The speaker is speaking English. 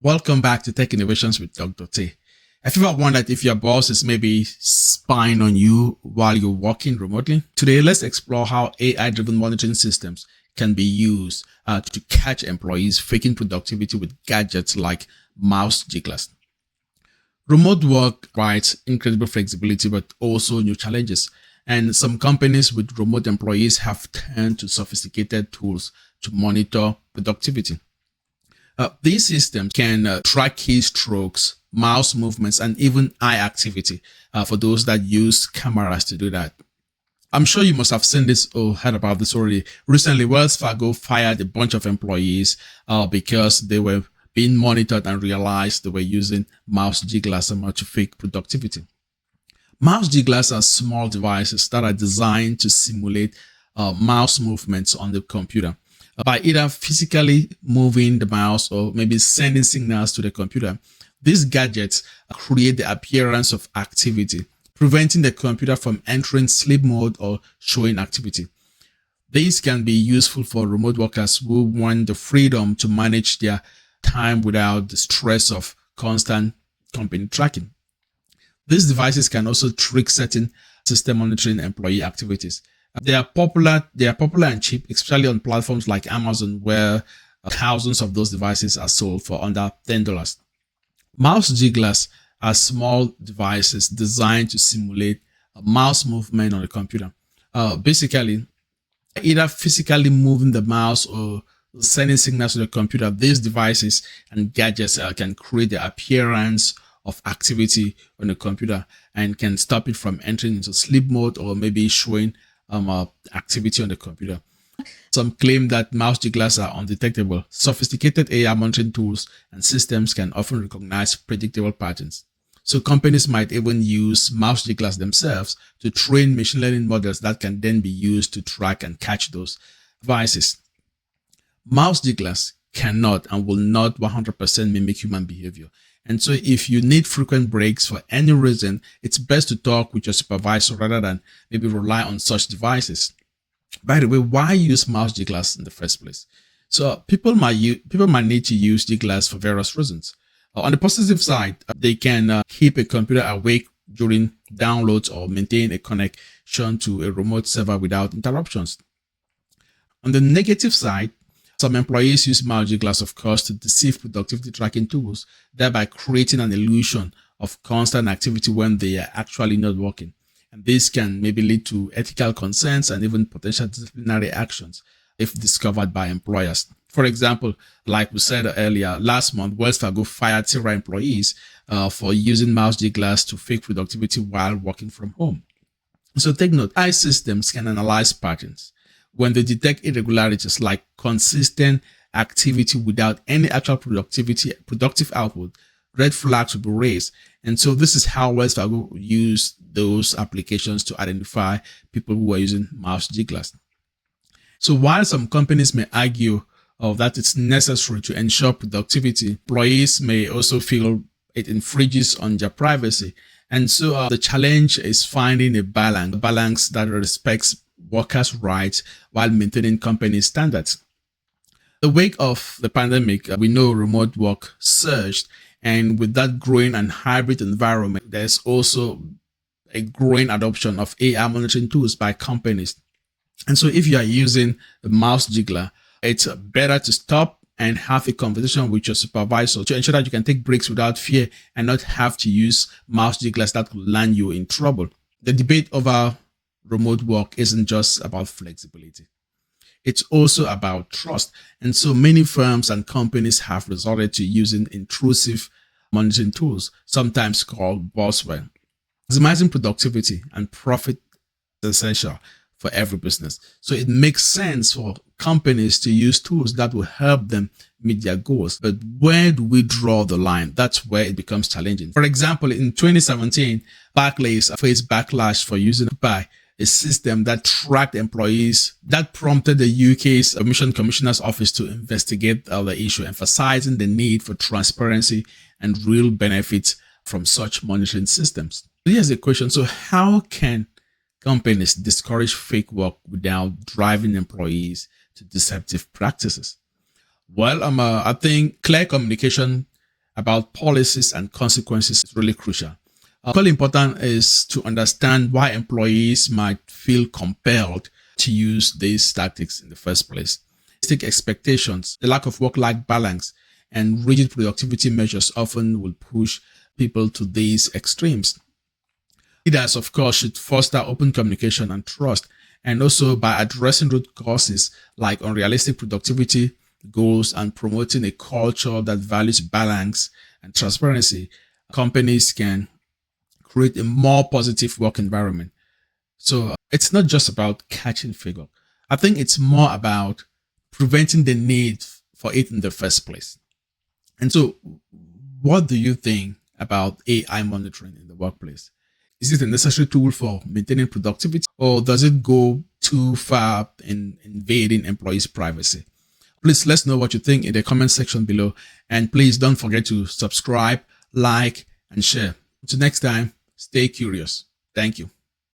Welcome back to Tech Innovations with Dr. T. Have you ever wondered if your boss is maybe spying on you while you're working remotely? Today, let's explore how AI-driven monitoring systems can be used to catch employees faking productivity with gadgets like mouse jigglers. Remote work provides incredible flexibility, but also new challenges. And some companies with remote employees have turned to sophisticated tools to monitor productivity. These systems can track keystrokes, mouse movements, and even eye activity for those that use cameras to do that. I'm sure you must have seen this or heard about this already. Recently, Wells Fargo fired a bunch of employees because they were being monitored and realized they were using mouse jigglers to fake productivity. Mouse jigglers are small devices that are designed to simulate mouse movements on the computer by either physically moving the mouse or maybe sending signals to the computer. These gadgets create the appearance of activity, preventing the computer from entering sleep mode or showing activity. These can be useful for remote workers who want the freedom to manage their time without the stress of constant company tracking. These devices can also trick certain system monitoring employee activities. They are popular and cheap, especially on platforms like Amazon, where thousands of those devices are sold for under $10. Mouse jigglers are small devices designed to simulate a mouse movement on a computer. Basically, either physically moving the mouse or sending signals to the computer. These devices and gadgets can create the appearance of activity on the computer and can stop it from entering into sleep mode or maybe showing activity on the computer. Some claim that mouse jigglers are undetectable. Sophisticated AI monitoring tools and systems can often recognize predictable patterns. So companies might even use mouse jigglers themselves to train machine learning models that can then be used to track and catch those devices. Mouse jigglers cannot and will not 100% mimic human behavior. And so if you need frequent breaks for any reason, it's best to talk with your supervisor rather than maybe rely on such devices. By the way, why use mouse jigglers in the first place? So people might need to use jigglers for various reasons. On the positive side, they can keep a computer awake during downloads or maintain a connection to a remote server without interruptions. On the negative side, some employees use mouse jigglers, of course, to deceive productivity tracking tools, thereby creating an illusion of constant activity when they are actually not working. And this can maybe lead to ethical concerns and even potential disciplinary actions if discovered by employers. For example, like we said earlier, last month, Wells Fargo fired several employees for using mouse jigglers to fake productivity while working from home. So take note, AI systems can analyze patterns. When they detect irregularities like consistent activity without any actual productive output, red flags will be raised. And so this is how Wells Fargo used those applications to identify people who are using mouse jigglers. So while some companies may argue that it's necessary to ensure productivity, employees may also feel it infringes on their privacy. And so the challenge is finding a balance that respects workers' rights while maintaining company standards. The wake of the pandemic, we know remote work surged, and with that growing and hybrid environment, there's also a growing adoption of AI monitoring tools by companies. And so if you are using the mouse jiggler, it's better to stop and have a conversation with your supervisor to ensure that you can take breaks without fear and not have to use mouse jigglers that could land you in trouble. The debate over remote work isn't just about flexibility. It's also about trust. And so many firms and companies have resorted to using intrusive monitoring tools, sometimes called buzzword. Maximizing productivity and profit is essential for every business. So it makes sense for companies to use tools that will help them meet their goals. But where do we draw the line? That's where it becomes challenging. For example, in 2017, Barclays faced backlash for using a system that tracked employees. That prompted the UK's Emission Commissioner's Office to investigate the issue, emphasizing the need for transparency and real benefits from such monitoring systems. Here's the question. So how can companies discourage fake work without driving employees to deceptive practices? Well, I think clear communication about policies and consequences is really crucial. Equally important is to understand why employees might feel compelled to use these tactics in the first place. Realistic expectations, the lack of work-life balance, and rigid productivity measures often will push people to these extremes. Leaders, of course, should foster open communication and trust, and also by addressing root causes like unrealistic productivity goals and promoting a culture that values balance and transparency, companies can create a more positive work environment. So it's not just about catching figure. I think it's more about preventing the need for it in the first place. And so, what do you think about AI monitoring in the workplace? Is it a necessary tool for maintaining productivity, or does it go too far in invading employees' privacy? Please let us know what you think in the comment section below. And please don't forget to subscribe, like, and share. Until next time, stay curious. Thank you.